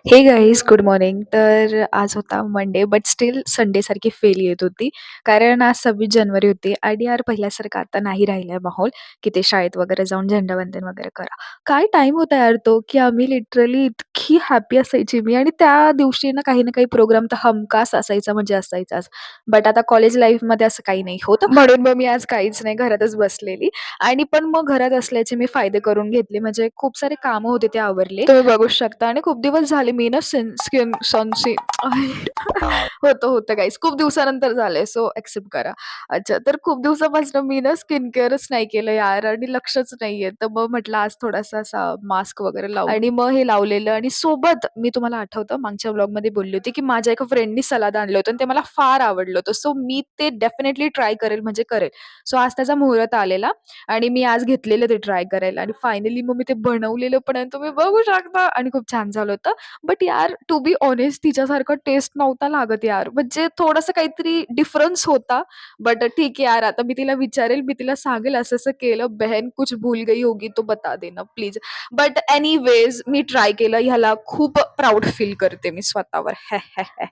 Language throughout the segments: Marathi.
हे गाईज गुड मॉर्निंग. तर आज होता मंडे बट स्टिल संडेसारखी फील येत होती. कारण आज 26 जानेवारी होती आणि यार पहिल्यासारखं आता नाही राहिला आहे माहोल, की ते शाळेत वगैरे जाऊन झेंडावंदन वगैरे करा. काय टाईम होता यार तो, की आम्ही लिटरली इतकी हॅपी असायची मी आणि त्या दिवशी ना काही प्रोग्राम तर हमखास असायचा म्हणजे असायचाच. बट आता कॉलेज लाईफमध्ये असं काही नाही होत. म्हणून मग मी आज काहीच नाही, घरातच बसलेली. आणि पण मग घरात असल्याचे मी फायदे करून घेतले. म्हणजे खूप सारे कामं होते ते आवरले. तुम्ही बघू शकता आणि खूप दिवस झाले मी ना स्किन होतं गाईज. खूप दिवसानंतर झालंय सो एक्सेप्ट करा. अच्छा, तर खूप दिवसापासून मी ना स्किन केअरच नाही केलं यार आणि लक्षच नाहीये. तर मग म्हटलं आज थोडासा असा मास्क वगैरे लावू आणि मग हे लावलेलं आणि सोबत मी तुम्हाला आठवतं मागच्या व्लॉगमध्ये बोलली होती, की माझ्या एका फ्रेंडनी सलाद आणलं होतं आणि ते मला फार आवडलं होतं. सो मी ते डेफिनेटली ट्राय करेल म्हणजे करेल. सो आज त्याचा मुहूर्त आलेला आणि मी आज घेतलेलं ते ट्राय करायला आणि फायनली मग मी ते बनवलेलं पण आहे तुम्ही बघू शकता आणि खूप छान झालं होतं. बट यार टू बी ऑनेस्ट तिच्यासारखा टेस्ट नव्हता लागत यार. म्हणजे थोडंसं काहीतरी डिफरन्स होता. बट ठीक आहे यार, आता मी तिला विचारेल, मी तिला सांगेल असं-असं केलं, "बहन कुछ भूल गई होगी तो बता देना प्लीज." बट एनीवेज मी ट्राय केलं. ह्याला खूप प्राउड फील करते मी स्वतःवर.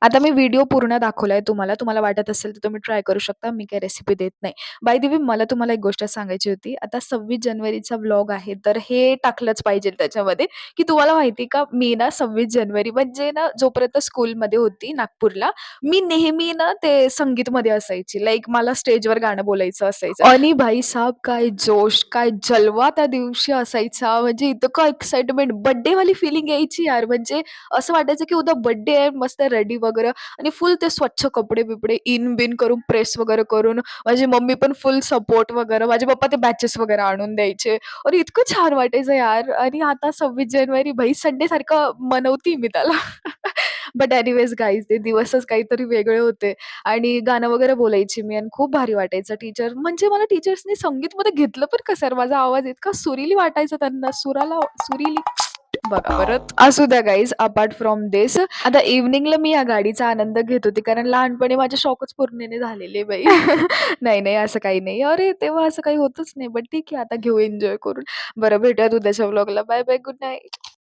आता मी व्हिडिओ पूर्ण दाखवलाय तुम्हाला. तुम्हाला वाटत असेल तर तुम्ही ट्राय करू शकता. मी काही रेसिपी देत नाही. बाय द वे मला तुम्हाला एक गोष्ट सांगायची होती. आता 26 जानेवारीचा व्लॉग आहे, तर हे टाकलंच पाहिजे त्याच्यामध्ये, की तुम्हाला माहिती आहे का, मी ना 26 जानेवारी म्हणजे ना जोपर्यंत स्कूलमध्ये होती नागपूरला, मी नेहमी ना ते संगीतमध्ये असायची. लाइक मला स्टेजवर गाणं बोलायचं असायचं आणि भाईसाहब काय जोश, काय जलवा त्या दिवशी असायचा. म्हणजे इतकं एक्साइटमेंट, बर्थडेवाली फीलिंग यायची यार. म्हणजे असं वाटायचं की उद्या बर्थडे आहे, मस्त रेडी वगैरे आणि फुल ते स्वच्छ कपडे-बिपडे इन-बिन करून, प्रेस वगैरे करून माझी मम्मी पण फुल सपोर्ट वगैरे. माझे पप्पा ते बॅचेस वगैरे आणून द्यायचे आणि इतकं छान वाटायचं यार आणि आता 26 जानेवारी भाई संडेसारखं मनवती मी त्याला. बट एनिवेज गाईज ते दिवसच काहीतरी वेगळे होते आणि गाणं वगैरे बोलायची मी आणि खूप भारी वाटायचं. म्हणजे मला टीचर्सनी संगीतमध्ये घेतलं पण कसं यार, माझा आवाज इतका सुरीली वाटायचा त्यांना. सुरीली बघा परत. असू द्या गाईज अपार्ट फ्रॉम धिस आता इव्हनिंगला मी या गाडीचा आनंद घेत होते कारण लहानपणी माझे शौकच पूर्ण नाही झालेले बाई. नाही, असं काही नाही. अरे, तेव्हा असं काही होतच नाही. बट ठीक आहे आता घेऊ एन्जॉय करून. बरं भेटूयात उद्याच्या व्लॉगला. Bye, bye. Good night.